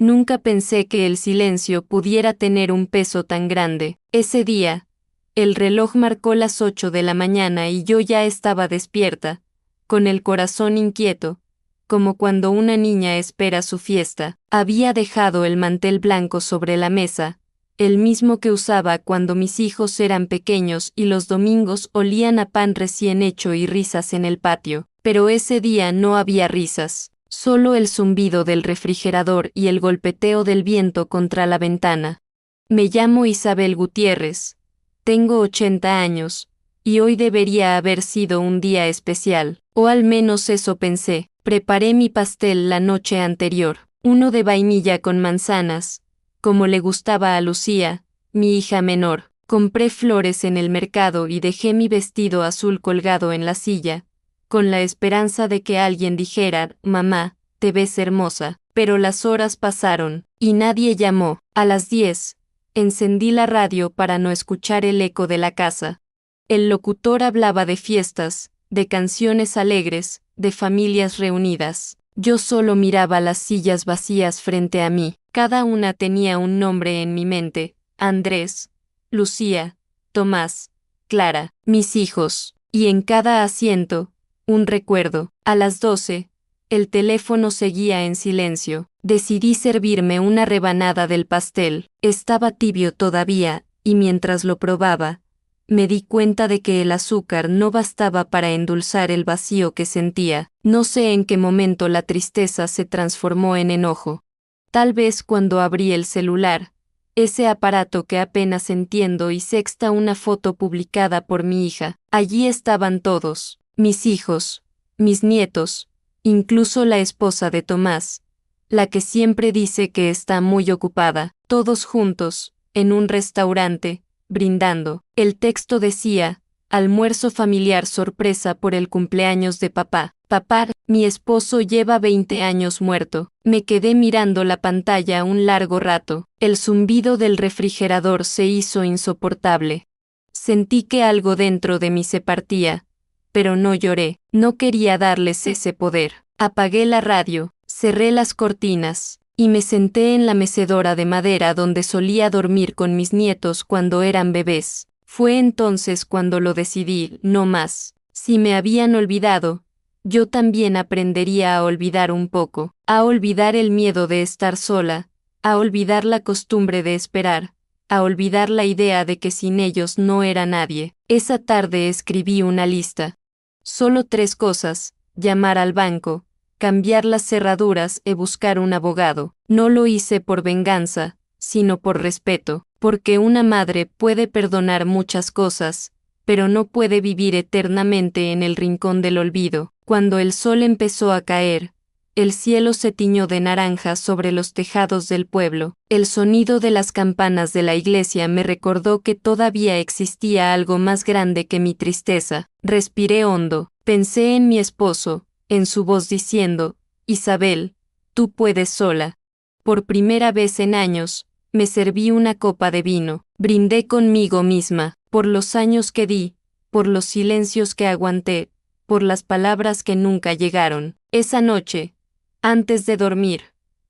Nunca pensé que el silencio pudiera tener un peso tan grande. Ese día, el reloj marcó las 8 de la mañana y yo ya estaba despierta, con el corazón inquieto, como cuando una niña espera su fiesta. Había dejado el mantel blanco sobre la mesa, el mismo que usaba cuando mis hijos eran pequeños y los domingos olían a pan recién hecho y risas en el patio. Pero ese día no había risas, solo el zumbido del refrigerador y el golpeteo del viento contra la ventana. Me llamo Isabel Gutiérrez, tengo 80 años, y hoy debería haber sido un día especial, o al menos eso pensé. Preparé mi pastel la noche anterior, uno de vainilla con manzanas, como le gustaba a Lucía, mi hija menor. Compré flores en el mercado y dejé mi vestido azul colgado en la silla, con la esperanza de que alguien dijera, mamá, te ves hermosa. Pero las horas pasaron, y nadie llamó. A las 10, encendí la radio para no escuchar el eco de la casa. El locutor hablaba de fiestas, de canciones alegres, de familias reunidas. Yo solo miraba las sillas vacías frente a mí. Cada una tenía un nombre en mi mente: Andrés, Lucía, Tomás, Clara, mis hijos. Y en cada asiento, un recuerdo. A las 12, el teléfono seguía en silencio. Decidí servirme una rebanada del pastel. Estaba tibio todavía, y mientras lo probaba, me di cuenta de que el azúcar no bastaba para endulzar el vacío que sentía. No sé en qué momento la tristeza se transformó en enojo. Tal vez cuando abrí el celular, ese aparato que apenas entiendo, y sexta una foto publicada por mi hija. Allí estaban todos, mis hijos, mis nietos, incluso la esposa de Tomás, la que siempre dice que está muy ocupada, todos juntos, en un restaurante, brindando. El texto decía: almuerzo familiar sorpresa por el cumpleaños de papá. Papá, mi esposo lleva 20 años muerto. Me quedé mirando la pantalla un largo rato. El zumbido del refrigerador se hizo insoportable. Sentí que algo dentro de mí se partía, pero no lloré. No quería darles ese poder. Apagué la radio, cerré las cortinas, y me senté en la mecedora de madera donde solía dormir con mis nietos cuando eran bebés. Fue entonces cuando lo decidí: no más. Si me habían olvidado, yo también aprendería a olvidar un poco, a olvidar el miedo de estar sola, a olvidar la costumbre de esperar, a olvidar la idea de que sin ellos no era nadie. Esa tarde escribí una lista. Solo 3 cosas: llamar al banco, cambiar las cerraduras y buscar un abogado. No lo hice por venganza, sino por respeto, porque una madre puede perdonar muchas cosas, pero no puede vivir eternamente en el rincón del olvido. Cuando el sol empezó a caer, el cielo se tiñó de naranja sobre los tejados del pueblo. El sonido de las campanas de la iglesia me recordó que todavía existía algo más grande que mi tristeza. Respiré hondo, pensé en mi esposo, en su voz diciendo: Isabel, tú puedes sola. Por primera vez en años, me serví una copa de vino. Brindé conmigo misma, por los años que di, por los silencios que aguanté, por las palabras que nunca llegaron. Esa noche, antes de dormir,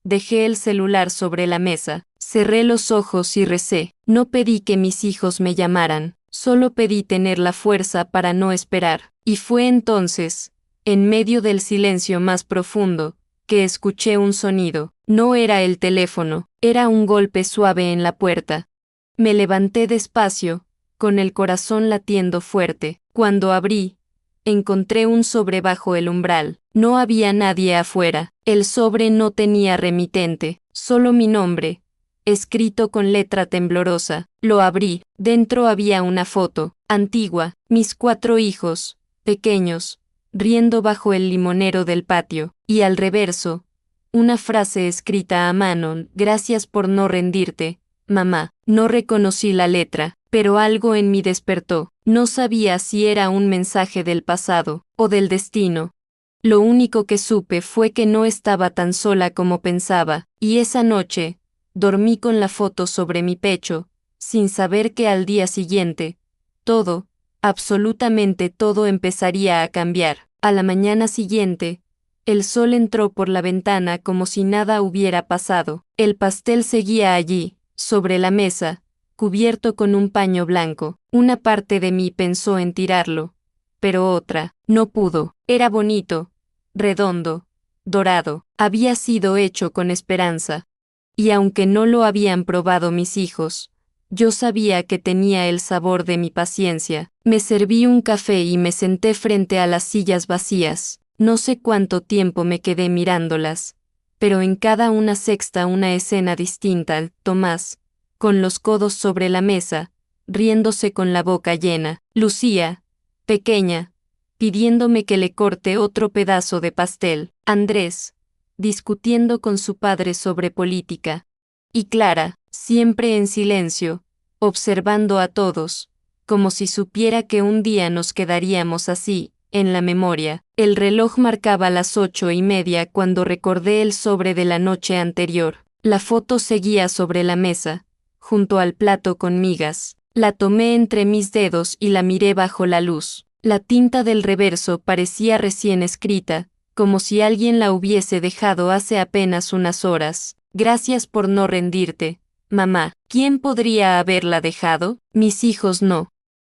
dejé el celular sobre la mesa, cerré los ojos y recé. No pedí que mis hijos me llamaran, solo pedí tener la fuerza para no esperar. Y fue entonces, en medio del silencio más profundo, que escuché un sonido. No era el teléfono, era un golpe suave en la puerta. Me levanté despacio, con el corazón latiendo fuerte. Cuando abrí, encontré un sobre bajo el umbral. No había nadie afuera. El sobre no tenía remitente, solo mi nombre, escrito con letra temblorosa. Lo abrí. Dentro había una foto, antigua, mis 4 hijos, pequeños, riendo bajo el limonero del patio, y al reverso, una frase escrita a mano: gracias por no rendirte, mamá. No reconocí la letra, pero algo en mí despertó. No sabía si era un mensaje del pasado o del destino. Lo único que supe fue que no estaba tan sola como pensaba, y esa noche, dormí con la foto sobre mi pecho, sin saber que al día siguiente, todo, absolutamente todo empezaría a cambiar. A la mañana siguiente, El sol entró por la ventana como si nada hubiera pasado. El pastel seguía allí, sobre la mesa, cubierto con un paño blanco. Una parte de mí pensó en tirarlo, pero otra, no pudo. Era bonito, redondo, dorado. Había sido hecho con esperanza. Y aunque no lo habían probado mis hijos, yo sabía que tenía el sabor de mi paciencia. Me serví un café y me senté frente a las sillas vacías. No sé cuánto tiempo me quedé mirándolas, pero en cada una sexta una escena distinta. Tomás, con los codos sobre la mesa, riéndose con la boca llena. Lucía, pequeña, pidiéndome que le corte otro pedazo de pastel. Andrés, discutiendo con su padre sobre política. Y Clara, siempre en silencio, observando a todos, como si supiera que un día nos quedaríamos así, en la memoria. El reloj marcaba las 8:30 cuando recordé el sobre de la noche anterior. La foto seguía sobre la mesa, junto al plato con migas. La tomé entre mis dedos y la miré bajo la luz. La tinta del reverso parecía recién escrita, como si alguien la hubiese dejado hace apenas unas horas. Gracias por no rendirte, mamá. ¿Quién podría haberla dejado? Mis hijos no.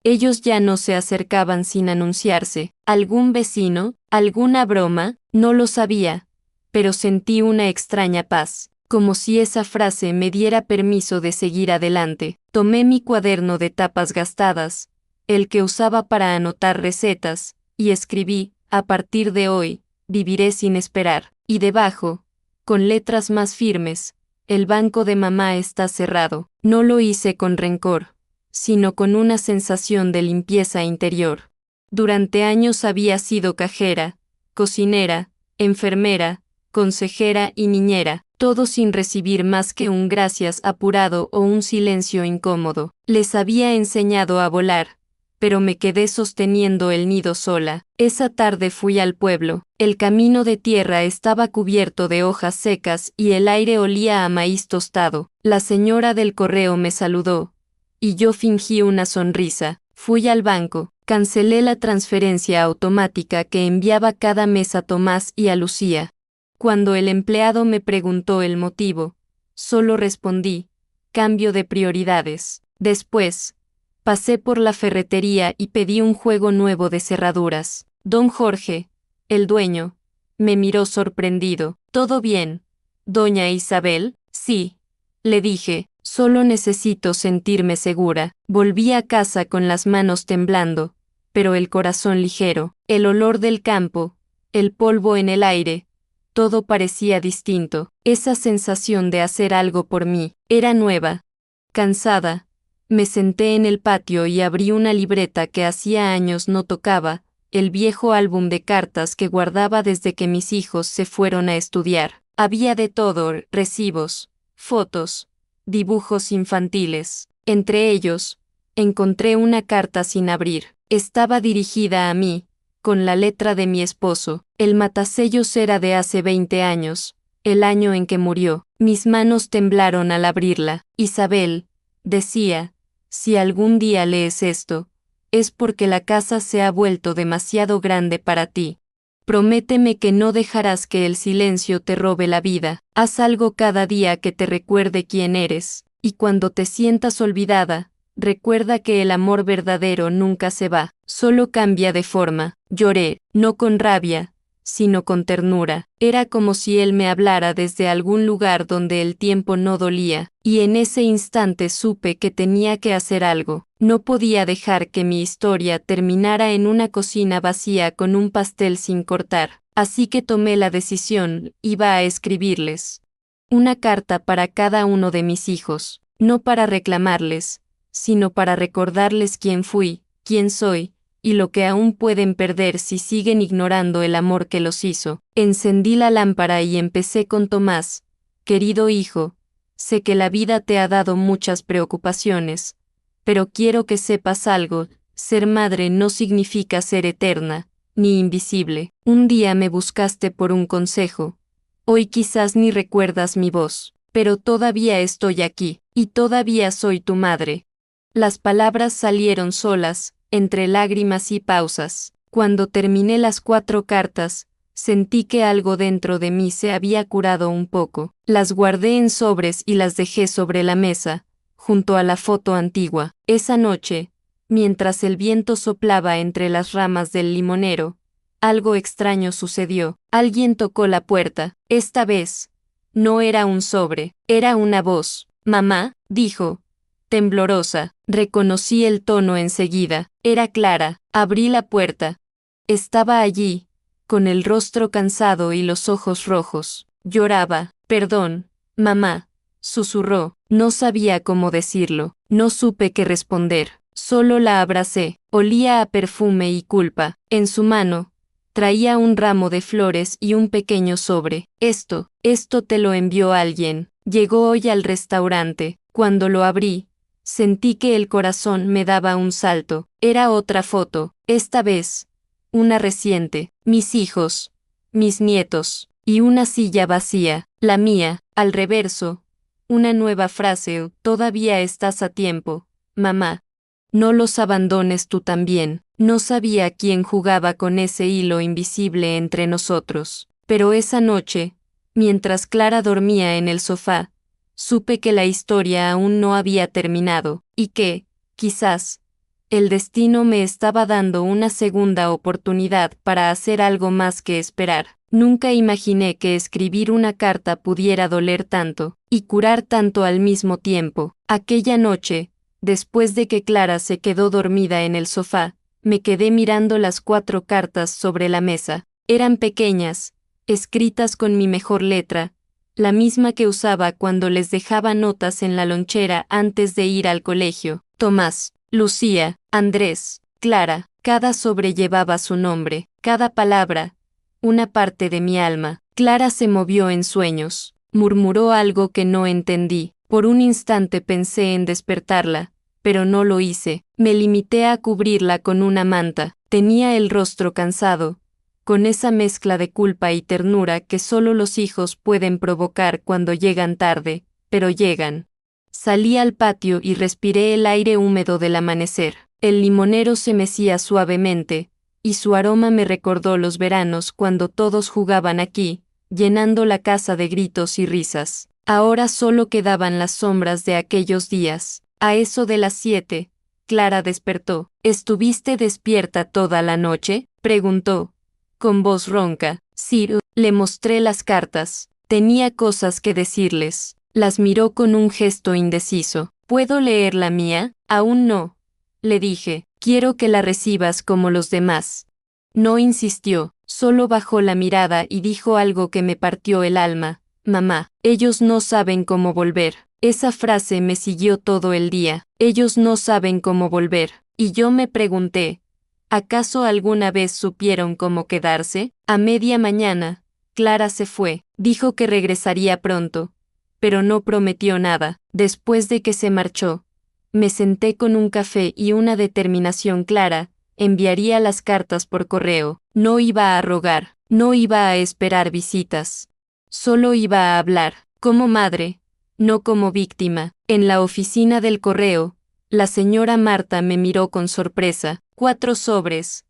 Ellos ya no se acercaban sin anunciarse. ¿Algún vecino? ¿Alguna broma? No lo sabía, pero sentí una extraña paz, como si esa frase me diera permiso de seguir adelante. Tomé mi cuaderno de tapas gastadas, el que usaba para anotar recetas, y escribí, a partir de hoy, viviré sin esperar. Y debajo, con letras más firmes, el banco de mamá está cerrado. No lo hice con rencor, sino con una sensación de limpieza interior. Durante años había sido cajera, cocinera, enfermera, consejera y niñera, todo sin recibir más que un gracias apurado o un silencio incómodo. Les había enseñado a volar, pero me quedé sosteniendo el nido sola. Esa tarde fui al pueblo. El camino de tierra estaba cubierto de hojas secas y el aire olía a maíz tostado. La señora del correo me saludó, y yo fingí una sonrisa. Fui al banco, cancelé la transferencia automática que enviaba cada mes a Tomás y a Lucía. Cuando el empleado me preguntó el motivo, solo respondí, cambio de prioridades. Después, pasé por la ferretería y pedí un juego nuevo de cerraduras. Don Jorge, el dueño, me miró sorprendido. ¿Todo bien, doña Isabel? Sí, le dije. Solo necesito sentirme segura. Volví a casa con las manos temblando, pero el corazón ligero. El olor del campo, el polvo en el aire, todo parecía distinto. Esa sensación de hacer algo por mí era nueva. Cansada, me senté en el patio y abrí una libreta que hacía años no tocaba, el viejo álbum de cartas que guardaba desde que mis hijos se fueron a estudiar. Había de todo: recibos, fotos, dibujos infantiles. Entre ellos, encontré una carta sin abrir. Estaba dirigida a mí, con la letra de mi esposo. El matasellos era de hace 20 años, el año en que murió. Mis manos temblaron al abrirla. Isabel, decía, si algún día lees esto, es porque la casa se ha vuelto demasiado grande para ti. Prométeme que no dejarás que el silencio te robe la vida. Haz algo cada día que te recuerde quién eres, y cuando te sientas olvidada, recuerda que el amor verdadero nunca se va, solo cambia de forma. Lloré, no con rabia, sino con ternura. Era como si él me hablara desde algún lugar donde el tiempo no dolía, y en ese instante supe que tenía que hacer algo. No podía dejar que mi historia terminara en una cocina vacía con un pastel sin cortar, así que tomé la decisión. Iba a escribirles una carta para cada uno de mis hijos, no para reclamarles, sino para recordarles quién fui, quién soy, y lo que aún pueden perder si siguen ignorando el amor que los hizo. Encendí la lámpara y empecé con Tomás. Querido hijo, sé que la vida te ha dado muchas preocupaciones, pero quiero que sepas algo: ser madre no significa ser eterna, ni invisible. Un día me buscaste por un consejo. Hoy quizás ni recuerdas mi voz, pero todavía estoy aquí, y todavía soy tu madre. Las palabras salieron solas, entre lágrimas y pausas. Cuando terminé las 4 cartas, sentí que algo dentro de mí se había curado un poco. Las guardé en sobres y las dejé sobre la mesa, junto a la foto antigua. Esa noche, mientras el viento soplaba entre las ramas del limonero, algo extraño sucedió. Alguien tocó la puerta. Esta vez, no era un sobre, era una voz. «Mamá», dijo, temblorosa. Reconocí el tono enseguida. Era Clara. Abrí la puerta. Estaba allí, con el rostro cansado y los ojos rojos. Lloraba. «Perdón, mamá», susurró. No sabía cómo decirlo. No supe qué responder. Solo la abracé. Olía a perfume y culpa. En su mano traía un ramo de flores y un pequeño sobre. Esto te lo envió alguien. Llegó hoy al restaurante. Cuando lo abrí, sentí que el corazón me daba un salto. Era otra foto, esta vez una reciente, mis hijos, mis nietos, y una silla vacía, la mía. Al reverso, una nueva frase: «Todavía estás a tiempo, mamá. No los abandones tú también». No sabía quién jugaba con ese hilo invisible entre nosotros, pero esa noche, mientras Clara dormía en el sofá, supe que la historia aún no había terminado, y que, quizás, el destino me estaba dando una segunda oportunidad para hacer algo más que esperar. Nunca imaginé que escribir una carta pudiera doler tanto, y curar tanto al mismo tiempo. Aquella noche, después de que Clara se quedó dormida en el sofá, me quedé mirando las 4 cartas sobre la mesa. Eran pequeñas, escritas con mi mejor letra, la misma que usaba cuando les dejaba notas en la lonchera antes de ir al colegio. Tomás, Lucía, Andrés, Clara. Cada sobre llevaba su nombre, cada palabra, una parte de mi alma. Clara se movió en sueños, murmuró algo que no entendí. Por un instante pensé en despertarla, pero no lo hice. Me limité a cubrirla con una manta. Tenía el rostro cansado, con esa mezcla de culpa y ternura que solo los hijos pueden provocar cuando llegan tarde, pero llegan. Salí al patio y respiré el aire húmedo del amanecer. El limonero se mecía suavemente, y su aroma me recordó los veranos cuando todos jugaban aquí, llenando la casa de gritos y risas. Ahora solo quedaban las sombras de aquellos días. A eso de las 7, Clara despertó. «¿Estuviste despierta toda la noche?», preguntó, con voz ronca. «Sí». Le mostré las cartas. Tenía cosas que decirles. Las miró con un gesto indeciso. «¿Puedo leer la mía?». «Aún no», le dije. «Quiero que la recibas como los demás». No insistió, solo bajó la mirada y dijo algo que me partió el alma. «Mamá, ellos no saben cómo volver». Esa frase me siguió todo el día. Ellos no saben cómo volver. Y yo me pregunté, ¿acaso alguna vez supieron cómo quedarse? A media mañana, Clara se fue. Dijo que regresaría pronto, pero no prometió nada. Después de que se marchó, me senté con un café y una determinación clara. Enviaría las cartas por correo. No iba a rogar, no iba a esperar visitas. Solo iba a hablar, como madre, no como víctima. En la oficina del correo, la señora Marta me miró con sorpresa. 4 sobres.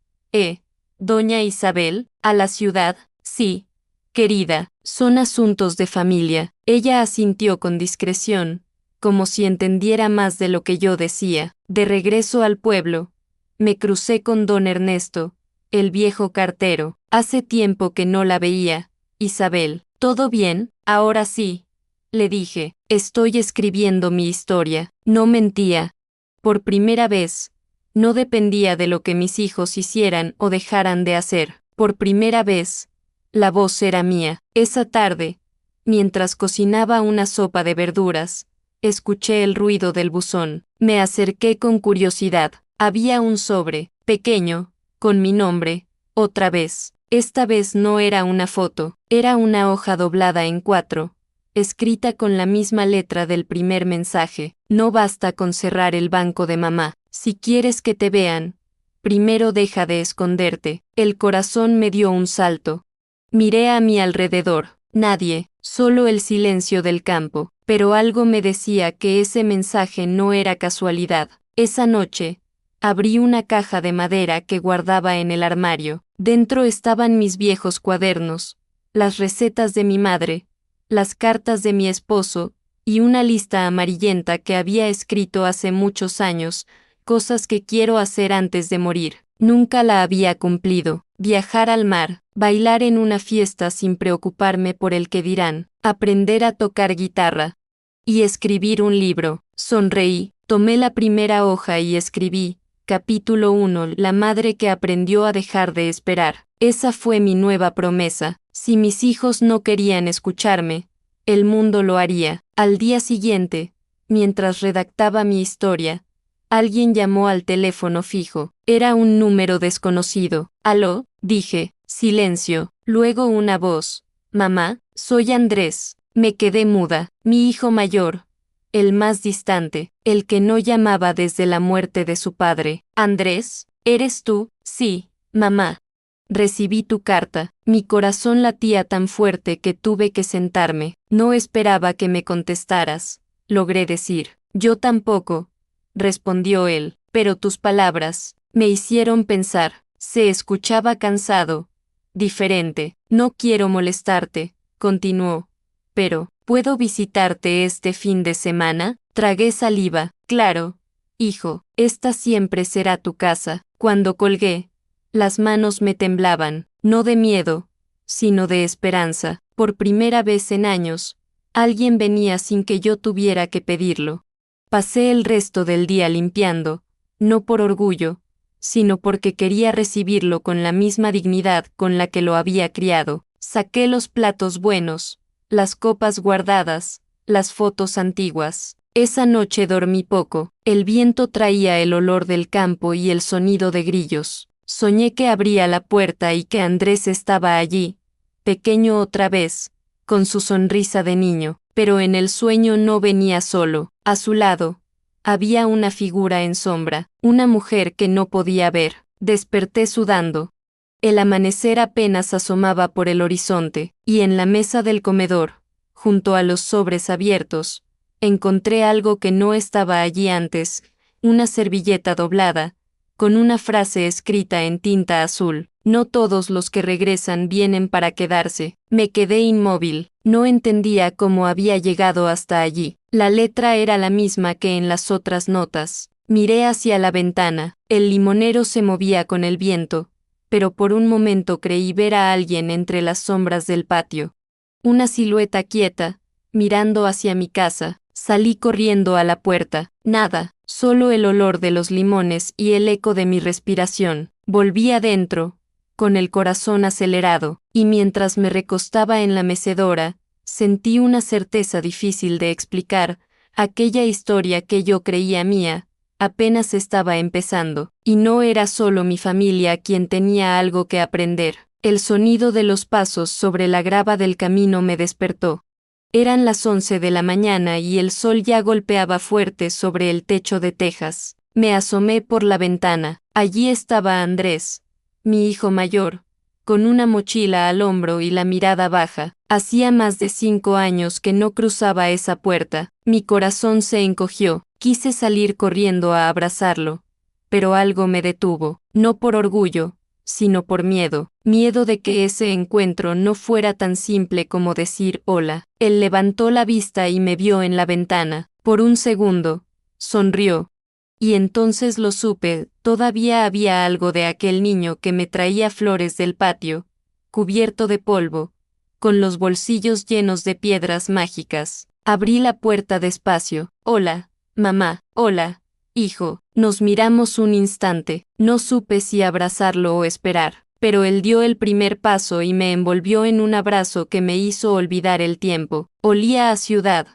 Doña Isabel, ¿a la ciudad? Sí, querida, son asuntos de familia. Ella asintió con discreción, como si entendiera más de lo que yo decía. De regreso al pueblo, me crucé con don Ernesto, el viejo cartero. Hace tiempo que no la veía. «Isabel, ¿todo bien?». «Ahora sí», le dije. «Estoy escribiendo mi historia». No mentía. Por primera vez, no dependía de lo que mis hijos hicieran o dejaran de hacer. Por primera vez, la voz era mía. Esa tarde, mientras cocinaba una sopa de verduras, escuché el ruido del buzón. Me acerqué con curiosidad. Había un sobre, pequeño, con mi nombre, otra vez. Esta vez no era una foto, era una hoja doblada en 4, escrita con la misma letra del primer mensaje. «No basta con cerrar el banco de mamá. Si quieres que te vean, primero deja de esconderte». El corazón me dio un salto. Miré a mi alrededor. Nadie, solo el silencio del campo. Pero algo me decía que ese mensaje no era casualidad. Esa noche, Abrí una caja de madera que guardaba en el armario. Dentro estaban mis viejos cuadernos, las recetas de mi madre, las cartas de mi esposo, y una lista amarillenta que había escrito hace muchos años, cosas que quiero hacer antes de morir. Nunca la había cumplido. Viajar al mar, bailar en una fiesta sin preocuparme por el que dirán, aprender a tocar guitarra y escribir un libro. Sonreí, tomé la primera hoja y escribí, capítulo 1, la madre que aprendió a dejar de esperar. Esa fue mi nueva promesa. Si mis hijos no querían escucharme, el mundo lo haría. Al día siguiente, mientras redactaba mi historia, alguien llamó al teléfono fijo. Era un número desconocido. «¿Aló?», dije. Silencio. Luego una voz. «Mamá, soy Andrés». Me quedé muda. Mi hijo mayor, el más distante, el que no llamaba desde la muerte de su padre. «Andrés, ¿eres tú?». «Sí, mamá. Recibí tu carta». Mi corazón latía tan fuerte que tuve que sentarme. «No esperaba que me contestaras», logré decir. «Yo tampoco», respondió él, «pero tus palabras me hicieron pensar». Se escuchaba cansado, diferente. «No quiero molestarte», continuó, «pero, ¿puedo visitarte este fin de semana?». Tragué saliva. «Claro, hijo, esta siempre será tu casa». Cuando colgué, las manos me temblaban, no de miedo, sino de esperanza. Por primera vez en años, alguien venía sin que yo tuviera que pedirlo. Pasé el resto del día limpiando, no por orgullo, sino porque quería recibirlo con la misma dignidad con la que lo había criado. Saqué los platos buenos, las copas guardadas, las fotos antiguas. Esa noche dormí poco. El viento traía el olor del campo y el sonido de grillos. Soñé que abría la puerta y que Andrés estaba allí, pequeño otra vez, con su sonrisa de niño, pero en el sueño no venía solo. A su lado había una figura en sombra, una mujer que no podía ver. Desperté sudando. El amanecer apenas asomaba por el horizonte, y en la mesa del comedor, junto a los sobres abiertos, encontré algo que no estaba allí antes, una servilleta doblada, con una frase escrita en tinta azul. «No todos los que regresan vienen para quedarse». Me quedé inmóvil, no entendía cómo había llegado hasta allí. La letra era la misma que en las otras notas. Miré hacia la ventana, el limonero se movía con el viento, pero por un momento creí ver a alguien entre las sombras del patio. Una silueta quieta, mirando hacia mi casa. Salí corriendo a la puerta. Nada, solo el olor de los limones y el eco de mi respiración. Volví adentro, con el corazón acelerado, y mientras me recostaba en la mecedora, sentí una certeza difícil de explicar. Aquella historia que yo creía mía, apenas estaba empezando, y no era solo mi familia quien tenía algo que aprender. El sonido de los pasos sobre la grava del camino me despertó. Eran las 11 de la mañana y el sol ya golpeaba fuerte sobre el techo de tejas. Me asomé por la ventana. Allí estaba Andrés, mi hijo mayor, con una mochila al hombro y la mirada baja. Hacía más de 5 años que no cruzaba esa puerta. Mi corazón se encogió. Quise salir corriendo a abrazarlo, pero algo me detuvo, no por orgullo, sino por miedo. Miedo de que ese encuentro no fuera tan simple como decir hola. Él levantó la vista y me vio en la ventana. Por un segundo, sonrió. Y entonces lo supe, todavía había algo de aquel niño que me traía flores del patio, cubierto de polvo, con los bolsillos llenos de piedras mágicas. Abrí la puerta despacio. «Hola, mamá». «Hola, hijo». Nos miramos un instante. No supe si abrazarlo o esperar, pero él dio el primer paso y me envolvió en un abrazo que me hizo olvidar el tiempo. Olía a ciudad,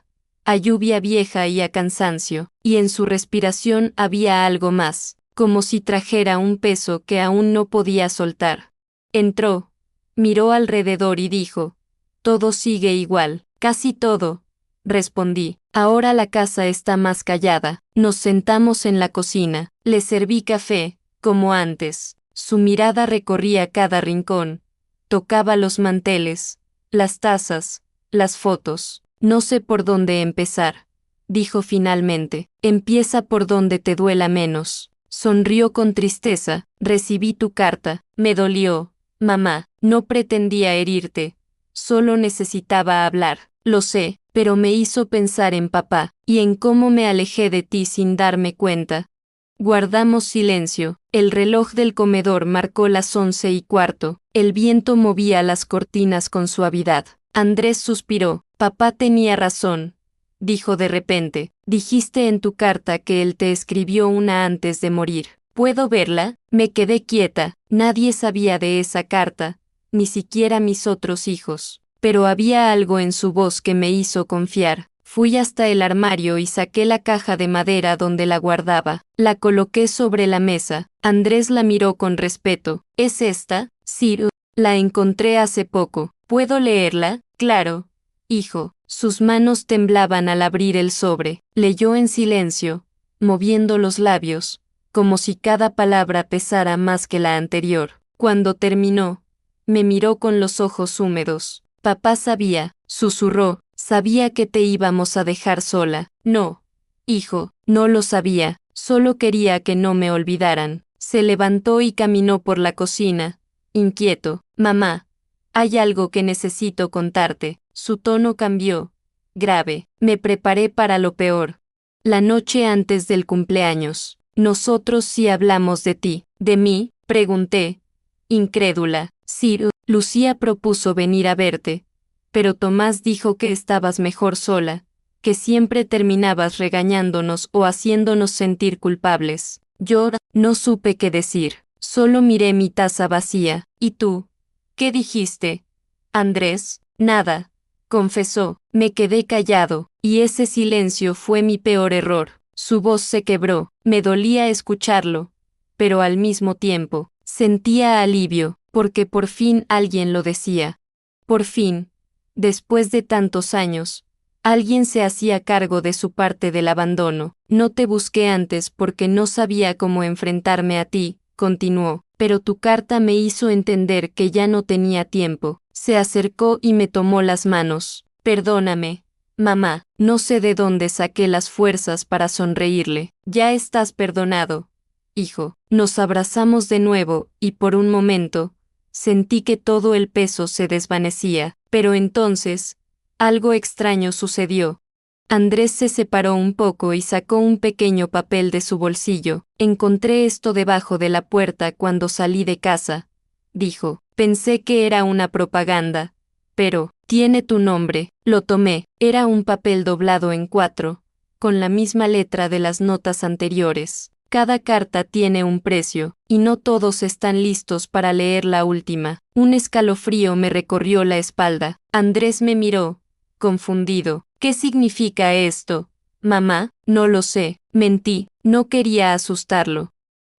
a lluvia vieja y a cansancio, y en su respiración había algo más, como si trajera un peso que aún no podía soltar. Entró, miró alrededor y dijo, «Todo sigue igual». «Casi todo», respondí. «Ahora la casa está más callada». Nos sentamos en la cocina. Le serví café, como antes. Su mirada recorría cada rincón. Tocaba los manteles, las tazas, las fotos. «No sé por dónde empezar», dijo finalmente. «Empieza por donde te duela menos». Sonrió con tristeza. Recibí tu carta. Me dolió, mamá. No pretendía herirte. Solo necesitaba hablar. Lo sé, pero me hizo pensar en papá, y en cómo me alejé de ti sin darme cuenta. Guardamos silencio. El reloj del comedor marcó las 11:15. El viento movía las cortinas con suavidad. Andrés suspiró. Papá tenía razón, dijo de repente. Dijiste en tu carta que él te escribió una antes de morir. ¿Puedo verla? Me quedé quieta. Nadie sabía de esa carta, ni siquiera mis otros hijos. Pero había algo en su voz que me hizo confiar. Fui hasta el armario y saqué la caja de madera donde la guardaba. La coloqué sobre la mesa. Andrés la miró con respeto. ¿Es esta? Sí, la encontré hace poco. ¿Puedo leerla? Claro, hijo. Sus manos temblaban al abrir el sobre. Leyó en silencio, moviendo los labios, como si cada palabra pesara más que la anterior. Cuando terminó, me miró con los ojos húmedos. Papá sabía, susurró, sabía que te íbamos a dejar sola. No, hijo, no lo sabía, solo quería que no me olvidaran. Se levantó y caminó por la cocina, inquieto. Mamá, hay algo que necesito contarte. Su tono cambió, grave. Me preparé para lo peor. La noche antes del cumpleaños, nosotros sí hablamos de ti. ¿De mí? Pregunté, incrédula. Sí, Lucía propuso venir a verte, pero Tomás dijo que estabas mejor sola, que siempre terminabas regañándonos o haciéndonos sentir culpables. Yo no supe qué decir, solo miré mi taza vacía. ¿Y tú? ¿Qué dijiste? Andrés, nada, confesó. Me quedé callado, y ese silencio fue mi peor error. Su voz se quebró, me dolía escucharlo, pero al mismo tiempo, sentía alivio, porque por fin alguien lo decía. Por fin, después de tantos años, alguien se hacía cargo de su parte del abandono. No te busqué antes porque no sabía cómo enfrentarme a ti, continuó, pero tu carta me hizo entender que ya no tenía tiempo. Se acercó y me tomó las manos. Perdóname, mamá, no sé de dónde saqué las fuerzas para sonreírle. Ya estás perdonado, hijo. Nos abrazamos de nuevo, y por un momento, sentí que todo el peso se desvanecía, pero entonces, algo extraño sucedió. Andrés se separó un poco y sacó un pequeño papel de su bolsillo. Encontré esto debajo de la puerta cuando salí de casa, dijo. Pensé que era una propaganda, pero, tiene tu nombre. Lo tomé. Era un papel doblado en 4, con la misma letra de las notas anteriores. Cada carta tiene un precio, y no todos están listos para leer la última. Un escalofrío me recorrió la espalda. Andrés me miró, confundido. ¿Qué significa esto? Mamá, no lo sé. Mentí, no quería asustarlo.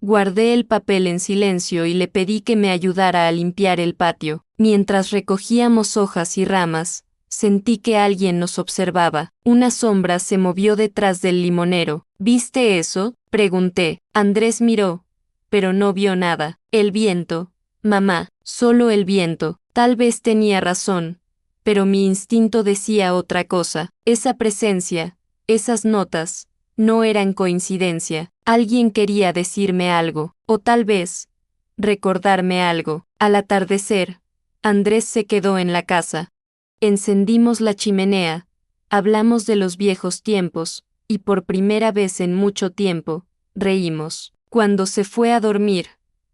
Guardé el papel en silencio y le pedí que me ayudara a limpiar el patio. Mientras recogíamos hojas y ramas, sentí que alguien nos observaba. Una sombra se movió detrás del limonero. ¿Viste eso? Pregunté. Andrés miró, pero no vio nada. El viento. Mamá, solo el viento. Tal vez tenía razón, pero mi instinto decía otra cosa. Esa presencia, esas notas, no eran coincidencia. Alguien quería decirme algo, o tal vez, recordarme algo. Al atardecer, Andrés se quedó en la casa. Encendimos la chimenea, hablamos de los viejos tiempos, y por primera vez en mucho tiempo, reímos. Cuando se fue a dormir,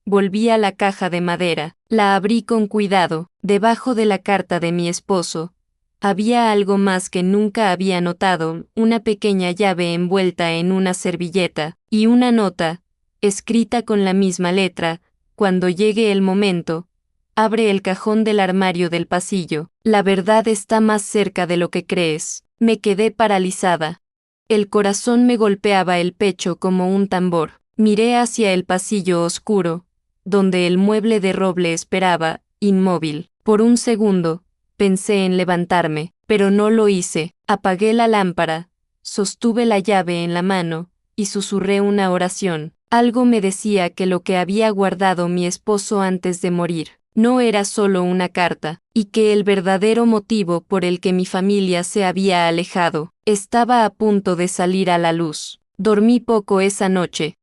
volví a la caja de madera, la abrí con cuidado. Debajo de la carta de mi esposo, había algo más que nunca había notado, una pequeña llave envuelta en una servilleta, y una nota, escrita con la misma letra. Cuando llegue el momento, abre el cajón del armario del pasillo. La verdad está más cerca de lo que crees. Me quedé paralizada. El corazón me golpeaba el pecho como un tambor. Miré hacia el pasillo oscuro, donde el mueble de roble esperaba, inmóvil. Por un segundo, pensé en levantarme, pero no lo hice. Apagué la lámpara, sostuve la llave en la mano, y susurré una oración. Algo me decía que lo que había guardado mi esposo antes de morir no era solo una carta, y que el verdadero motivo por el que mi familia se había alejado estaba a punto de salir a la luz. Dormí poco esa noche.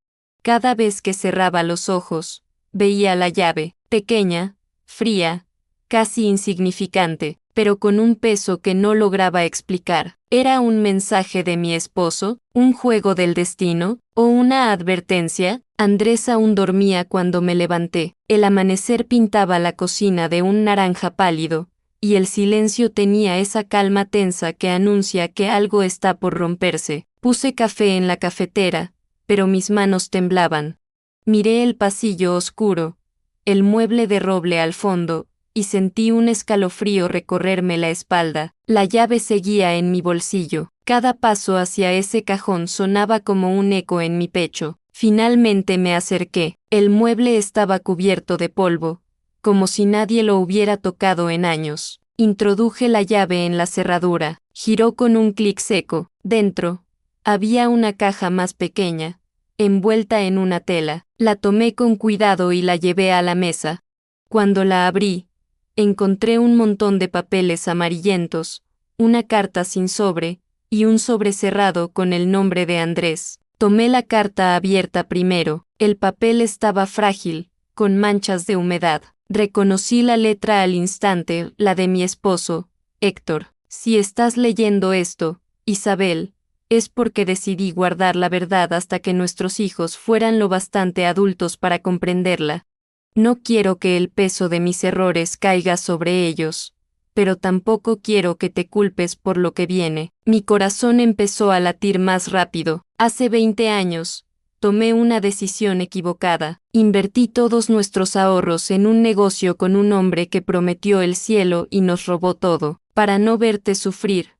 Cada vez que cerraba los ojos, veía la llave, pequeña, fría, casi insignificante, pero con un peso que no lograba explicar. ¿Era un mensaje de mi esposo, un juego del destino, o una advertencia? Andrés aún dormía cuando me levanté. El amanecer pintaba la cocina de un naranja pálido, y el silencio tenía esa calma tensa que anuncia que algo está por romperse. Puse café en la cafetera, pero mis manos temblaban. Miré el pasillo oscuro, el mueble de roble al fondo, y sentí un escalofrío recorrerme la espalda. La llave seguía en mi bolsillo. Cada paso hacia ese cajón sonaba como un eco en mi pecho. Finalmente me acerqué. El mueble estaba cubierto de polvo, como si nadie lo hubiera tocado en años. Introduje la llave en la cerradura. Giró con un clic seco. Dentro había una caja más pequeña, envuelta en una tela. La tomé con cuidado y la llevé a la mesa. Cuando la abrí, encontré un montón de papeles amarillentos, una carta sin sobre, y un sobre cerrado con el nombre de Andrés. Tomé la carta abierta primero. El papel estaba frágil, con manchas de humedad. Reconocí la letra al instante, la de mi esposo, Héctor. Si estás leyendo esto, Isabel, es porque decidí guardar la verdad hasta que nuestros hijos fueran lo bastante adultos para comprenderla. No quiero que el peso de mis errores caiga sobre ellos, pero tampoco quiero que te culpes por lo que viene. Mi corazón empezó a latir más rápido. Hace 20 años, tomé una decisión equivocada. Invertí todos nuestros ahorros en un negocio con un hombre que prometió el cielo y nos robó todo. Para no verte sufrir,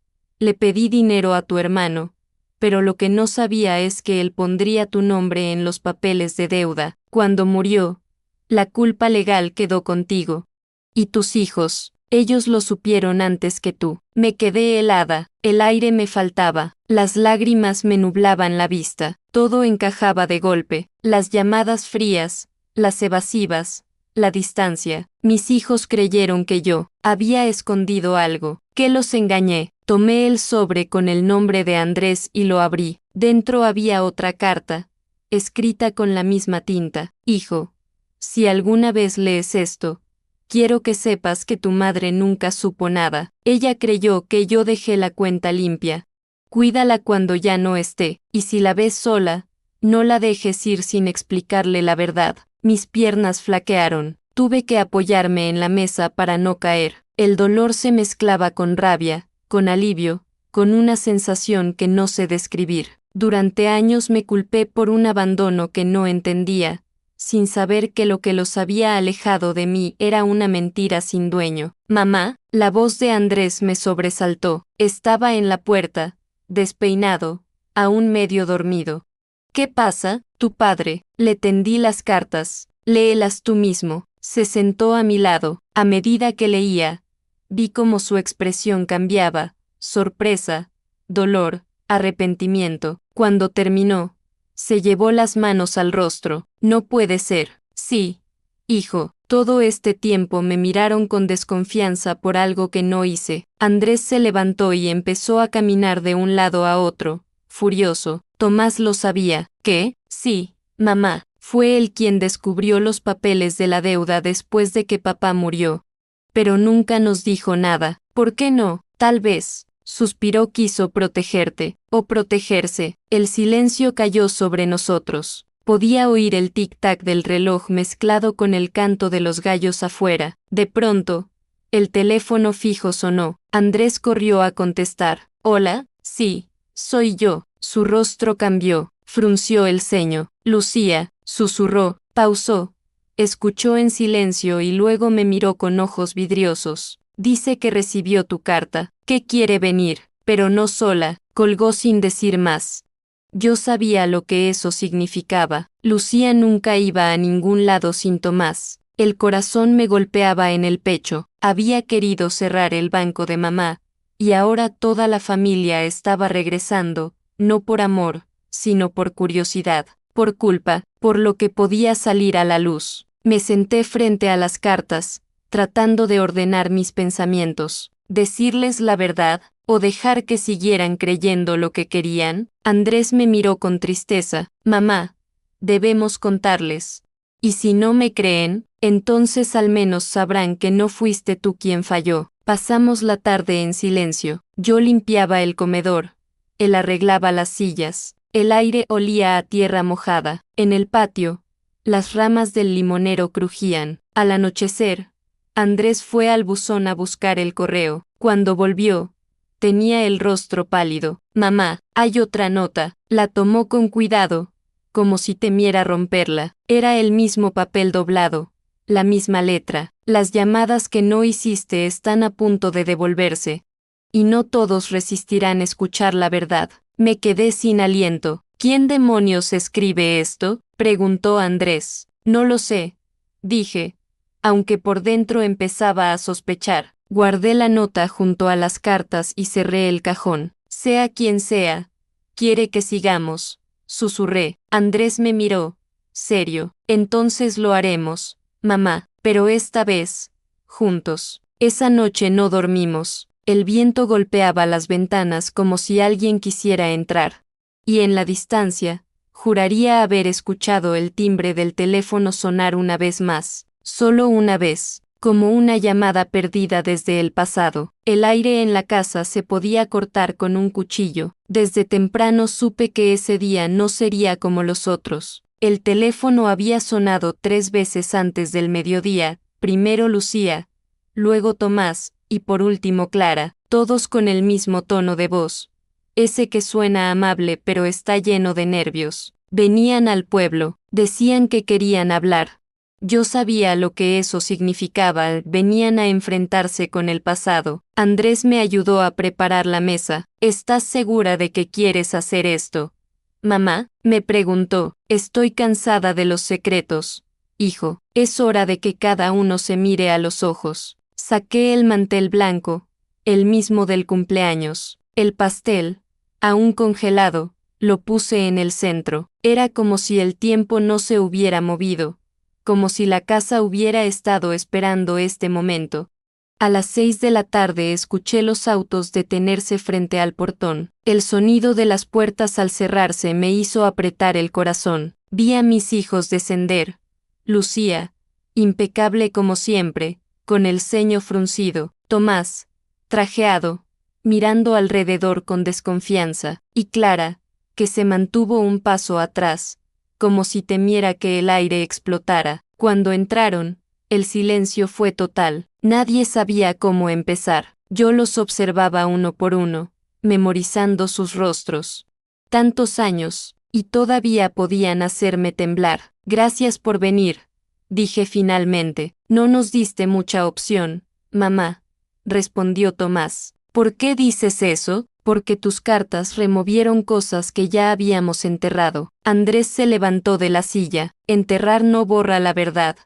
le pedí dinero a tu hermano, pero lo que no sabía es que él pondría tu nombre en los papeles de deuda. Cuando murió, la culpa legal quedó contigo. Y tus hijos, ellos lo supieron antes que tú. Me quedé helada, el aire me faltaba, las lágrimas me nublaban la vista, todo encajaba de golpe, las llamadas frías, las evasivas, la distancia. Mis hijos creyeron que yo había escondido algo, que los engañé. Tomé el sobre con el nombre de Andrés y lo abrí. Dentro había otra carta, escrita con la misma tinta. Hijo, si alguna vez lees esto, quiero que sepas que tu madre nunca supo nada. Ella creyó que yo dejé la cuenta limpia. Cuídala cuando ya no esté, y si la ves sola, no la dejes ir sin explicarle la verdad. Mis piernas flaquearon. Tuve que apoyarme en la mesa para no caer. El dolor se mezclaba con rabia, con alivio, con una sensación que no sé describir. Durante años me culpé por un abandono que no entendía, sin saber que lo que los había alejado de mí era una mentira sin dueño. Mamá, la voz de Andrés me sobresaltó. Estaba en la puerta, despeinado, aún medio dormido. ¿Qué pasa, tu padre? Le tendí las cartas. Léelas tú mismo. Se sentó a mi lado. A medida que leía, vi cómo su expresión cambiaba: sorpresa, dolor, arrepentimiento. Cuando terminó, se llevó las manos al rostro. No puede ser. Sí, hijo, todo este tiempo me miraron con desconfianza por algo que no hice. Andrés se levantó y empezó a caminar de un lado a otro, furioso. Tomás lo sabía. ¿Qué? Sí, mamá. Fue él quien descubrió los papeles de la deuda después de que papá murió. Pero nunca nos dijo nada. ¿Por qué no? Tal vez, suspiró, quiso protegerte, o protegerse. El silencio cayó sobre nosotros. Podía oír el tic-tac del reloj mezclado con el canto de los gallos afuera. De pronto, el teléfono fijo sonó. Andrés corrió a contestar. ¿Hola? Sí, soy yo. Su rostro cambió, frunció el ceño. Lucía, susurró, pausó, escuchó en silencio y luego me miró con ojos vidriosos. Dice que recibió tu carta, que quiere venir, pero no sola. Colgó sin decir más. Yo sabía lo que eso significaba. Lucía nunca iba a ningún lado sin Tomás. El corazón me golpeaba en el pecho. Había querido cerrar el banco de mamá, y ahora toda la familia estaba regresando, no por amor, sino por curiosidad, por culpa, por lo que podía salir a la luz. Me senté frente a las cartas, tratando de ordenar mis pensamientos. ¿Decirles la verdad, o dejar que siguieran creyendo lo que querían? Andrés me miró con tristeza. Mamá, debemos contarles. Y si no me creen, entonces al menos sabrán que no fuiste tú quien falló. Pasamos la tarde en silencio. Yo limpiaba el comedor. Él arreglaba las sillas. El aire olía a tierra mojada. En el patio, las ramas del limonero crujían. Al anochecer, Andrés fue al buzón a buscar el correo. Cuando volvió, tenía el rostro pálido. Mamá, hay otra nota. La tomó con cuidado, como si temiera romperla. Era el mismo papel doblado, la misma letra. Las llamadas que no hiciste están a punto de devolverse. Y no todos resistirán escuchar la verdad. Me quedé sin aliento. ¿Quién demonios escribe esto?, preguntó Andrés. No lo sé, dije, aunque por dentro empezaba a sospechar. Guardé la nota junto a las cartas y cerré el cajón. Sea quien sea, quiere que sigamos, susurré. Andrés me miró, serio. Entonces lo haremos, mamá, pero esta vez, juntos. Esa noche no dormimos. El viento golpeaba las ventanas como si alguien quisiera entrar. Y en la distancia, juraría haber escuchado el timbre del teléfono sonar una vez más, solo una vez, como una llamada perdida desde el pasado. El aire en la casa se podía cortar con un cuchillo. Desde temprano supe que ese día no sería como los otros. El teléfono había sonado 3 veces antes del mediodía, primero Lucía, luego Tomás, y por último Clara, todos con el mismo tono de voz. Ese que suena amable pero está lleno de nervios. Venían al pueblo, decían que querían hablar. Yo sabía lo que eso significaba, venían a enfrentarse con el pasado. Andrés me ayudó a preparar la mesa. ¿Estás segura de que quieres hacer esto? Mamá, me preguntó, estoy cansada de los secretos. Hijo, es hora de que cada uno se mire a los ojos. Saqué el mantel blanco, el mismo del cumpleaños. El pastel, aún congelado, lo puse en el centro. Era como si el tiempo no se hubiera movido, como si la casa hubiera estado esperando este momento. A las 6 de la tarde escuché los autos detenerse frente al portón. El sonido de las puertas al cerrarse me hizo apretar el corazón. Vi a mis hijos descender. Lucía, impecable como siempre, con el ceño fruncido. Tomás, trajeado, mirando alrededor con desconfianza, y Clara, que se mantuvo un paso atrás, como si temiera que el aire explotara. Cuando entraron, el silencio fue total. Nadie sabía cómo empezar. Yo los observaba uno por uno, memorizando sus rostros. Tantos años, y todavía podían hacerme temblar. Gracias por venir, dije finalmente. No nos diste mucha opción, mamá, respondió Tomás. ¿Por qué dices eso? Porque tus cartas removieron cosas que ya habíamos enterrado. Andrés se levantó de la silla. Enterrar no borra la verdad.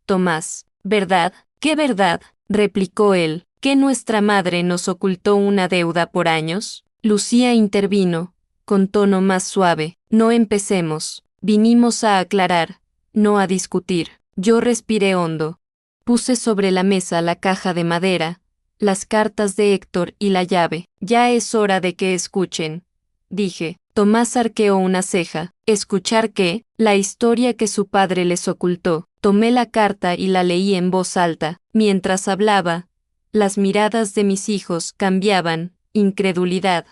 Tomás, ¿verdad? ¿Qué verdad?, replicó él. ¿Que nuestra madre nos ocultó una deuda por años? Lucía intervino, con tono más suave. No empecemos. Vinimos a aclarar, no a discutir. Yo respiré hondo. Puse sobre la mesa la caja de madera, las cartas de Héctor y la llave. Ya es hora de que escuchen, dije. Tomás arqueó una ceja. ¿Escuchar qué? La historia que su padre les ocultó. Tomé la carta y la leí en voz alta. Mientras hablaba, las miradas de mis hijos cambiaban: incredulidad,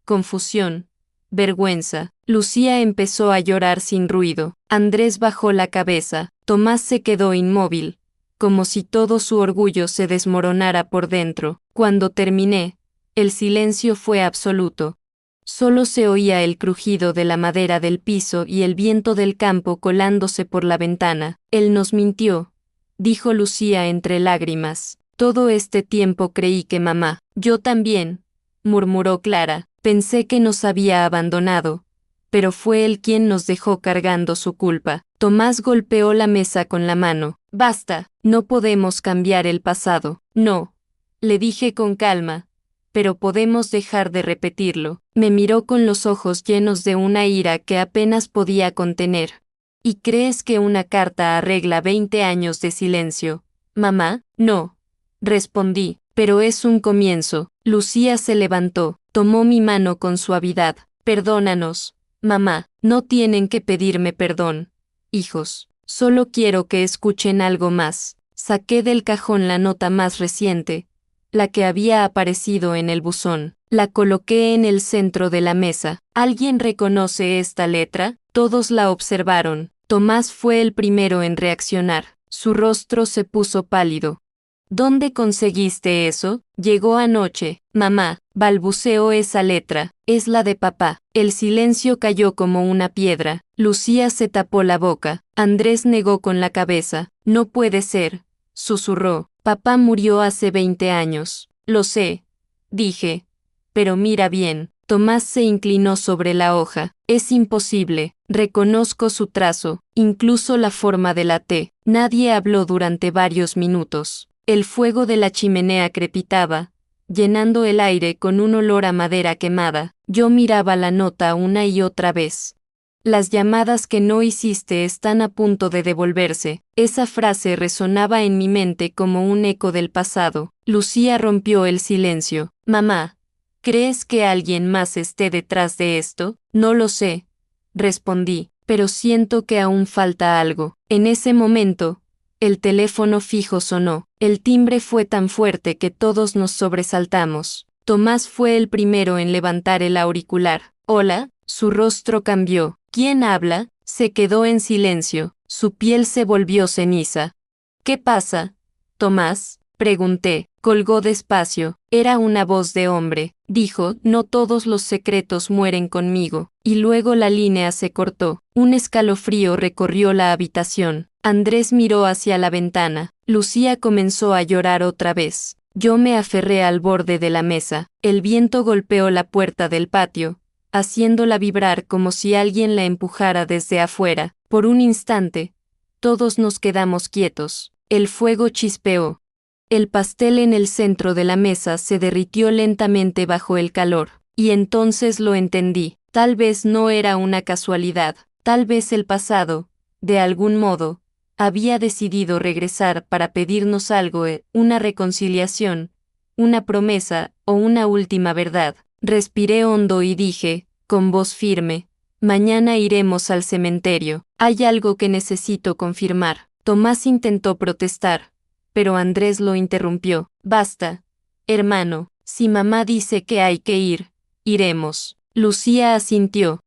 confusión, vergüenza. Lucía empezó a llorar sin ruido. Andrés bajó la cabeza. Tomás se quedó inmóvil, como si todo su orgullo se desmoronara por dentro. Cuando terminé, el silencio fue absoluto. Solo se oía el crujido de la madera del piso y el viento del campo colándose por la ventana. Él nos mintió, dijo Lucía entre lágrimas. Todo este tiempo creí que mamá. Yo también, murmuró Clara. Pensé que nos había abandonado, pero fue él quien nos dejó cargando su culpa. Tomás golpeó la mesa con la mano. Basta, no podemos cambiar el pasado. No, le dije con calma, pero podemos dejar de repetirlo. Me miró con los ojos llenos de una ira que apenas podía contener. ¿Y crees que una carta arregla 20 años de silencio, mamá? No, respondí, pero es un comienzo. Lucía se levantó, tomó mi mano con suavidad. Perdónanos, mamá, no tienen que pedirme perdón. hijos. Solo quiero que escuchen algo más. Saqué del cajón la nota más reciente, la que había aparecido en el buzón. La coloqué en el centro de la mesa. ¿Alguien reconoce esta letra? Todos la observaron. Tomás fue el primero en reaccionar. Su rostro se puso pálido. ¿Dónde conseguiste eso? Llegó anoche. Mamá, balbuceó esa letra. Es la de papá. El silencio cayó como una piedra. Lucía se tapó la boca. Andrés negó con la cabeza. No puede ser, susurró. Papá murió hace 20 años. Lo sé, dije. Pero mira bien. Tomás se inclinó sobre la hoja. Es imposible. Reconozco su trazo, incluso la forma de la T. Nadie habló durante varios minutos. El fuego de la chimenea crepitaba, llenando el aire con un olor a madera quemada. Yo miraba la nota una y otra vez. Las llamadas que no hiciste están a punto de devolverse. Esa frase resonaba en mi mente como un eco del pasado. Lucía rompió el silencio. Mamá, ¿crees que alguien más esté detrás de esto? No lo sé, respondí, pero siento que aún falta algo. En ese momento, el teléfono fijo sonó. El timbre fue tan fuerte que todos nos sobresaltamos. Tomás fue el primero en levantar el auricular. Hola, su rostro cambió. ¿Quién habla? Se quedó en silencio. Su piel se volvió ceniza. ¿Qué pasa, Tomás? Pregunté. Colgó despacio. Era una voz de hombre. Dijo, no todos los secretos mueren conmigo. Y luego la línea se cortó. Un escalofrío recorrió la habitación. Andrés miró hacia la ventana. Lucía comenzó a llorar otra vez. Yo me aferré al borde de la mesa. El viento golpeó la puerta del patio, haciéndola vibrar como si alguien la empujara desde afuera. Por un instante, todos nos quedamos quietos. El fuego chispeó. El pastel en el centro de la mesa se derritió lentamente bajo el calor. Y entonces lo entendí. Tal vez no era una casualidad. Tal vez el pasado, de algún modo, había decidido regresar para pedirnos algo, una reconciliación, una promesa o una última verdad. Respiré hondo y dije, con voz firme, mañana iremos al cementerio. Hay algo que necesito confirmar. Tomás intentó protestar, pero Andrés lo interrumpió. Basta, hermano, si mamá dice que hay que ir, iremos. Lucía asintió.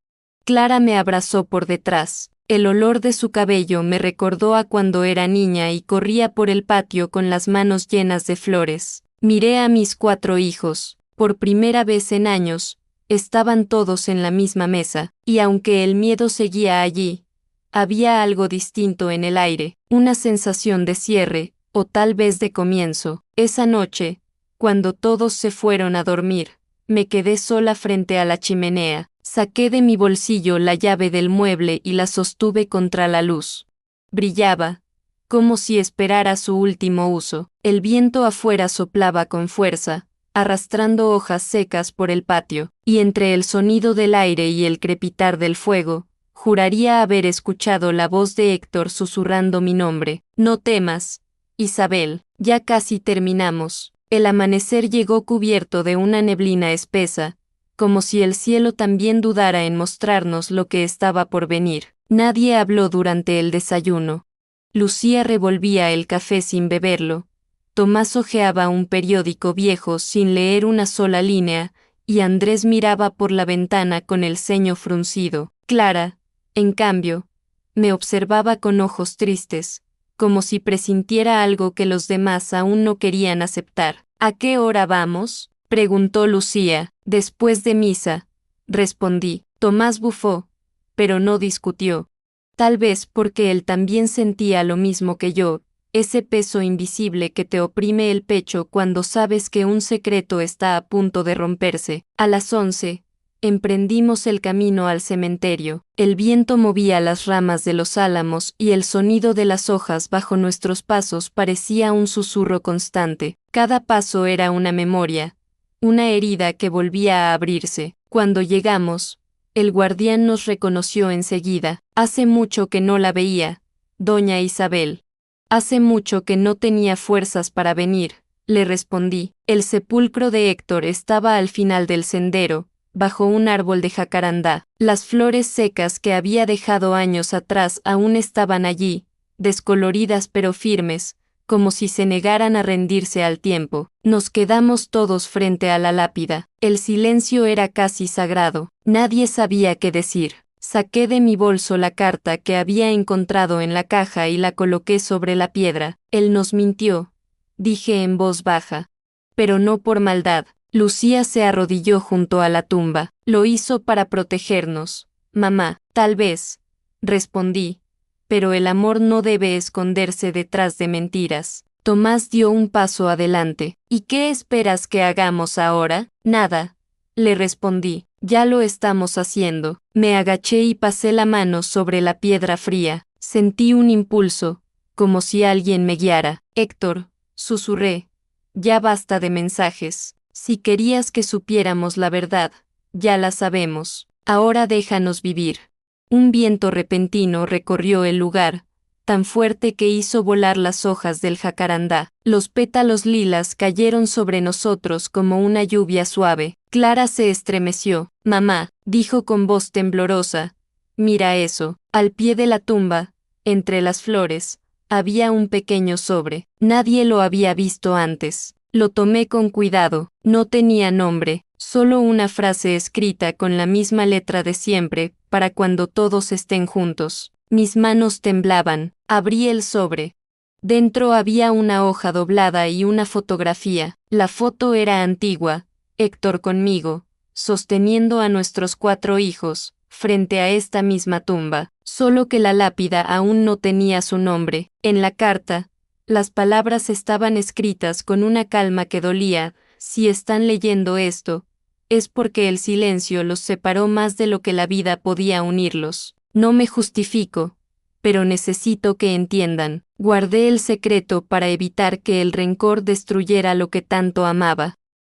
Clara me abrazó por detrás. El olor de su cabello me recordó a cuando era niña y corría por el patio con las manos llenas de flores. Miré a mis 4 hijos. Por primera vez en años, estaban todos en la misma mesa, y aunque el miedo seguía allí, había algo distinto en el aire, una sensación de cierre, o tal vez de comienzo. Esa noche, cuando todos se fueron a dormir, me quedé sola frente a la chimenea. Saqué de mi bolsillo la llave del mueble y la sostuve contra la luz. Brillaba, como si esperara su último uso. El viento afuera soplaba con fuerza, arrastrando hojas secas por el patio, y entre el sonido del aire y el crepitar del fuego, juraría haber escuchado la voz de Héctor susurrando mi nombre. No temas, Isabel, ya casi terminamos. El amanecer llegó cubierto de una neblina espesa, como si el cielo también dudara en mostrarnos lo que estaba por venir. Nadie habló durante el desayuno. Lucía revolvía el café sin beberlo. Tomás hojeaba un periódico viejo sin leer una sola línea, y Andrés miraba por la ventana con el ceño fruncido. Clara, en cambio, me observaba con ojos tristes, como si presintiera algo que los demás aún no querían aceptar. ¿A qué hora vamos?, preguntó Lucía. Después de misa, respondí. Tomás bufó, pero no discutió. Tal vez porque él también sentía lo mismo que yo, ese peso invisible que te oprime el pecho cuando sabes que un secreto está a punto de romperse. A las 11, emprendimos el camino al cementerio. El viento movía las ramas de los álamos y el sonido de las hojas bajo nuestros pasos parecía un susurro constante. Cada paso era una memoria, una herida que volvía a abrirse. Cuando llegamos, el guardián nos reconoció enseguida. Hace mucho que no la veía, doña Isabel. Hace mucho que no tenía fuerzas para venir, le respondí. El sepulcro de Héctor estaba al final del sendero, bajo un árbol de jacarandá. Las flores secas que había dejado años atrás aún estaban allí, descoloridas pero firmes, como si se negaran a rendirse al tiempo. Nos quedamos todos frente a la lápida. El silencio era casi sagrado. Nadie sabía qué decir. Saqué de mi bolso la carta que había encontrado en la caja y la coloqué sobre la piedra. Él nos mintió, dije en voz baja. Pero no por maldad. Lucía se arrodilló junto a la tumba. Lo hizo para protegernos. Mamá, tal vez, respondí. Pero el amor no debe esconderse detrás de mentiras. Tomás dio un paso adelante. ¿Y qué esperas que hagamos ahora? Nada, le respondí. Ya lo estamos haciendo. Me agaché y pasé la mano sobre la piedra fría. Sentí un impulso, como si alguien me guiara. Héctor, susurré. Ya basta de mensajes. Si querías que supiéramos la verdad, ya la sabemos. Ahora déjanos vivir. Un viento repentino recorrió el lugar, tan fuerte que hizo volar las hojas del jacarandá. Los pétalos lilas cayeron sobre nosotros como una lluvia suave. Clara se estremeció. Mamá, dijo con voz temblorosa, mira eso. Al pie de la tumba, entre las flores, había un pequeño sobre. Nadie lo había visto antes. Lo tomé con cuidado. No tenía nombre, solo una frase escrita con la misma letra de siempre, para cuando todos estén juntos. Mis manos temblaban. Abrí el sobre. Dentro había una hoja doblada y una fotografía. La foto era antigua, Héctor conmigo, sosteniendo a nuestros 4 hijos, frente a esta misma tumba, solo que la lápida aún no tenía su nombre. En la carta, las palabras estaban escritas con una calma que dolía. Si están leyendo esto, es porque el silencio los separó más de lo que la vida podía unirlos. No me justifico, pero necesito que entiendan. Guardé el secreto para evitar que el rencor destruyera lo que tanto amaba.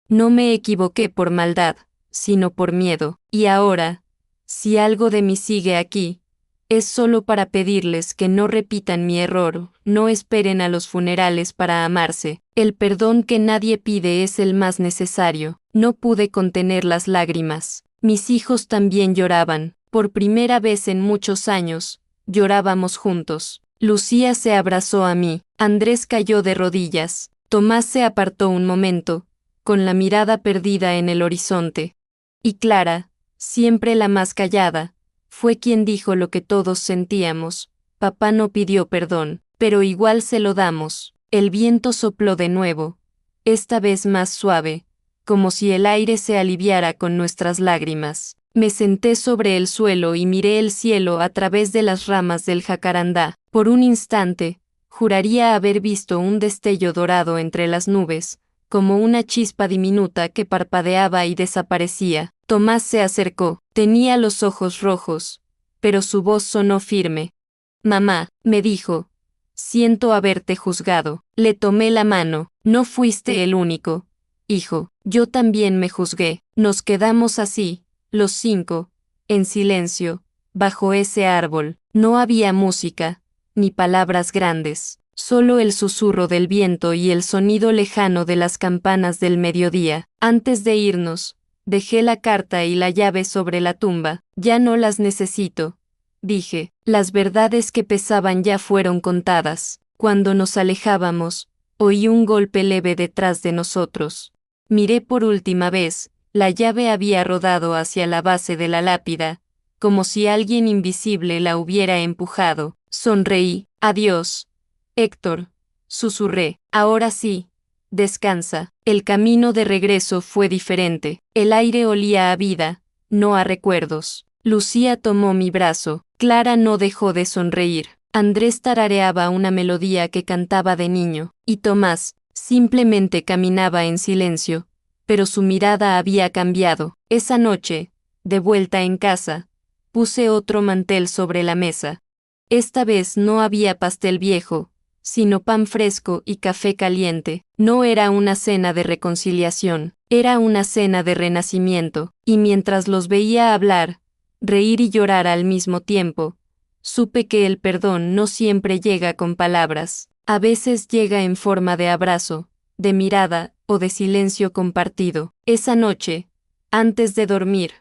No me equivoqué por maldad, sino por miedo. Y ahora, si algo de mí sigue aquí, es solo para pedirles que no repitan mi error, no esperen a los funerales para amarse. El perdón que nadie pide es el más necesario. No pude contener las lágrimas. Mis hijos también lloraban. Por primera vez en muchos años, llorábamos juntos. Lucía se abrazó a mí. Andrés cayó de rodillas. Tomás se apartó un momento, con la mirada perdida en el horizonte. Y Clara, siempre la más callada, fue quien dijo lo que todos sentíamos. Papá no pidió perdón, pero igual se lo damos. El viento sopló de nuevo, esta vez más suave, como si el aire se aliviara con nuestras lágrimas. Me senté sobre el suelo y miré el cielo a través de las ramas del jacarandá. Por un instante, juraría haber visto un destello dorado entre las nubes, como una chispa diminuta que parpadeaba y desaparecía. Tomás se acercó. Tenía los ojos rojos, pero su voz sonó firme. Mamá, me dijo, siento haberte juzgado. Le tomé la mano. No fuiste el único, hijo. Yo también me juzgué. Nos quedamos así, los 5, en silencio, bajo ese árbol. No había música, ni palabras grandes, solo el susurro del viento y el sonido lejano de las campanas del mediodía. Antes de irnos, dejé la carta y la llave sobre la tumba. Ya no las necesito, dije. Las verdades que pesaban ya fueron contadas. Cuando nos alejábamos, oí un golpe leve detrás de nosotros. Miré por última vez. La llave había rodado hacia la base de la lápida, como si alguien invisible la hubiera empujado. Sonreí. Adiós, Héctor, susurré. Ahora sí, descansa. El camino de regreso fue diferente. El aire olía a vida, no a recuerdos. Lucía tomó mi brazo. Clara no dejó de sonreír. Andrés tarareaba una melodía que cantaba de niño, y Tomás simplemente caminaba en silencio, pero su mirada había cambiado. Esa noche, de vuelta en casa, puse otro mantel sobre la mesa. Esta vez no había pastel viejo, sino pan fresco y café caliente. No era una cena de reconciliación, era una cena de renacimiento, y mientras los veía hablar, reír y llorar al mismo tiempo, supe que el perdón no siempre llega con palabras, a veces llega en forma de abrazo, de mirada o de silencio compartido. Esa noche, Antes de dormir,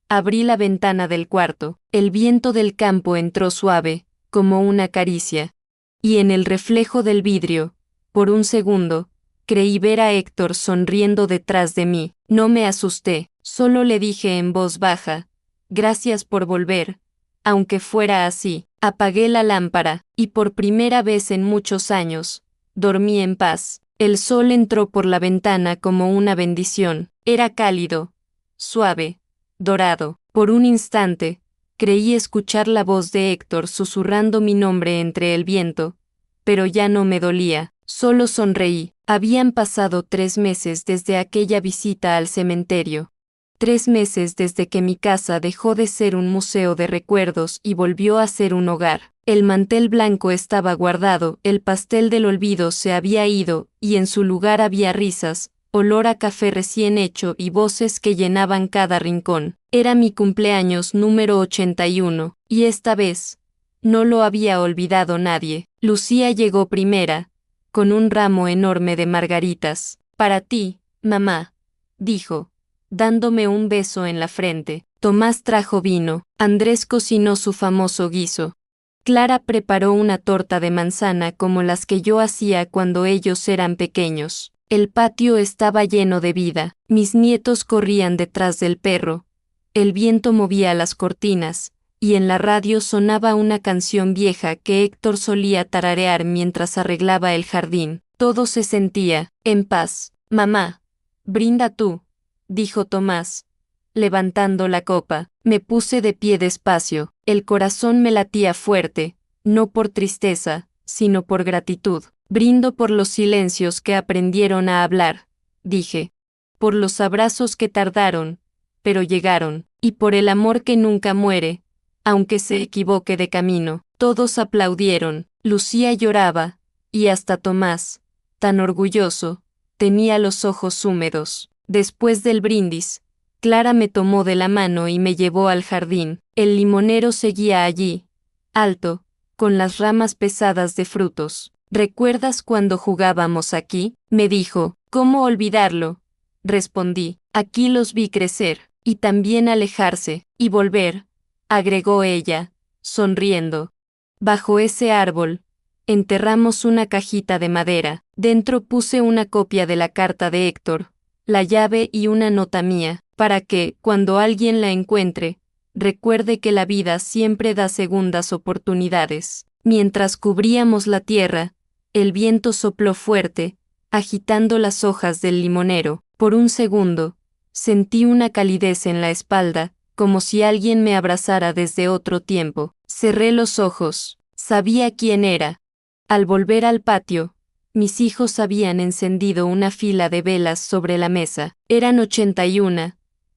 abrí la ventana del cuarto. El viento del campo entró suave, como una caricia. Y en el reflejo del vidrio, por un segundo, creí ver a Héctor sonriendo detrás de mí. No me asusté, solo le dije en voz baja, gracias por volver, aunque fuera así. Apagué la lámpara, y por primera vez en muchos años, dormí en paz. El sol entró por la ventana como una bendición. Era cálido, suave, dorado. Por un instante, creí escuchar la voz de Héctor susurrando mi nombre entre el viento, pero ya no me dolía, solo sonreí. Habían pasado 3 meses desde aquella visita al cementerio. 3 meses desde que mi casa dejó de ser un museo de recuerdos y volvió a ser un hogar. El mantel blanco estaba guardado, el pastel del olvido se había ido, y en su lugar había risas, olor a café recién hecho y voces que llenaban cada rincón. Era mi cumpleaños número 81, y esta vez, no lo había olvidado nadie. Lucía llegó primera, con un ramo enorme de margaritas. Para ti, mamá, dijo, dándome un beso en la frente. Tomás trajo vino, Andrés cocinó su famoso guiso. Clara preparó una torta de manzana como las que yo hacía cuando ellos eran pequeños. El patio estaba lleno de vida, mis nietos corrían detrás del perro, el viento movía las cortinas, y en la radio sonaba una canción vieja que Héctor solía tararear mientras arreglaba el jardín. Todo se sentía en paz. Mamá, brinda tú, dijo Tomás, levantando la copa. Me puse de pie despacio, el corazón me latía fuerte, no por tristeza, sino por gratitud. Brindo por los silencios que aprendieron a hablar, dije, por los abrazos que tardaron, pero llegaron, y por el amor que nunca muere, aunque se equivoque de camino. Todos aplaudieron, Lucía lloraba, y hasta Tomás, tan orgulloso, tenía los ojos húmedos. Después del brindis, Clara me tomó de la mano y me llevó al jardín. El limonero seguía allí, alto, con las ramas pesadas de frutos. ¿Recuerdas cuando jugábamos aquí? Me dijo. ¿Cómo olvidarlo? Respondí. Aquí los vi crecer, y también alejarse, y volver, agregó ella, sonriendo. Bajo ese árbol, enterramos una cajita de madera. Dentro puse una copia de la carta de Héctor, la llave y una nota mía, para que, cuando alguien la encuentre, recuerde que la vida siempre da segundas oportunidades. Mientras cubríamos la tierra, el viento sopló fuerte, agitando las hojas del limonero. Por un segundo, sentí una calidez en la espalda, como si alguien me abrazara desde otro tiempo. Cerré los ojos, sabía quién era. Al volver al patio, mis hijos habían encendido una fila de velas sobre la mesa. Eran 81,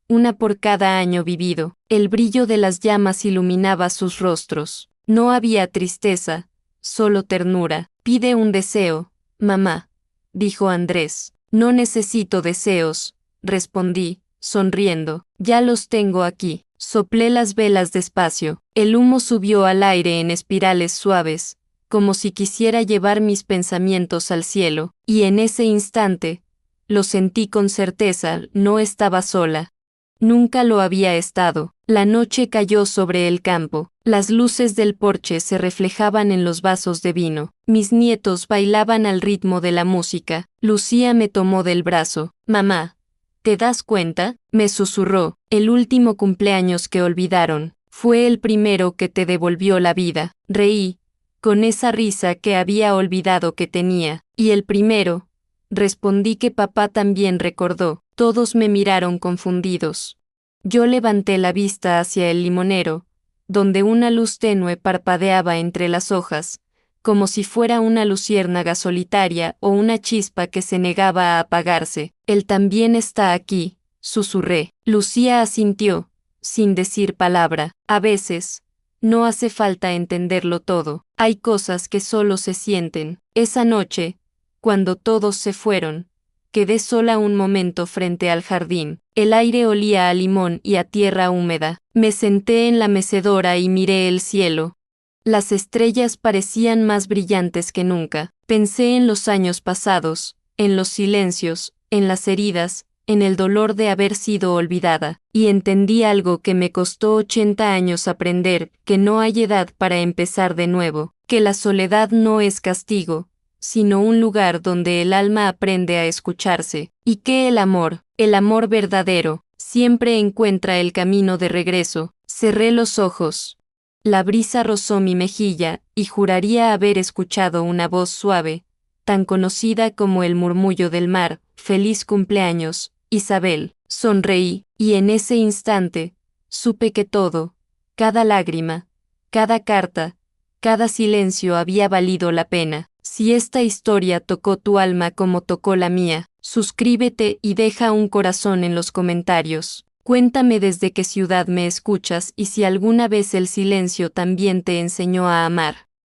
una por cada año vivido. El brillo de las llamas iluminaba sus rostros. No había tristeza, solo ternura. Pide un deseo, mamá, dijo Andrés. No necesito deseos, respondí, sonriendo. Ya los tengo aquí. Soplé las velas despacio. El humo subió al aire en espirales suaves, como si quisiera llevar mis pensamientos al cielo, y en ese instante, lo sentí con certeza, no estaba sola. Nunca lo había estado. La noche cayó sobre el campo. Las luces del porche se reflejaban en los vasos de vino. Mis nietos bailaban al ritmo de la música. Lucía me tomó del brazo. Mamá, ¿te das cuenta? Me susurró. El último cumpleaños que olvidaron. Fue el primero que te devolvió la vida. Reí, con esa risa que había olvidado que tenía. Y el primero, respondí que papá también recordó. Todos me miraron confundidos. Yo levanté la vista hacia el limonero, donde una luz tenue parpadeaba entre las hojas, como si fuera una luciérnaga solitaria o una chispa que se negaba a apagarse. Él también está aquí, susurré. Lucía asintió, sin decir palabra. A veces, no hace falta entenderlo todo. Hay cosas que solo se sienten. Esa noche, cuando todos se fueron, quedé sola un momento frente al jardín. El aire olía a limón y a tierra húmeda. Me senté en la mecedora y miré el cielo. Las estrellas parecían más brillantes que nunca. Pensé en los años pasados, en los silencios, en las heridas, en el dolor de haber sido olvidada, y entendí algo que me costó 80 años aprender, que no hay edad para empezar de nuevo, que la soledad no es castigo, sino un lugar donde el alma aprende a escucharse, y que el amor verdadero, siempre encuentra el camino de regreso. Cerré los ojos. La brisa rozó mi mejilla, y juraría haber escuchado una voz suave, tan conocida como el murmullo del mar: «Feliz cumpleaños, Isabel». Sonreí, y en ese instante, supe que todo, cada lágrima, cada carta, cada silencio había valido la pena. Si esta historia tocó tu alma como tocó la mía, suscríbete y deja un corazón en los comentarios. Cuéntame desde qué ciudad me escuchas y si alguna vez el silencio también te enseñó a amar.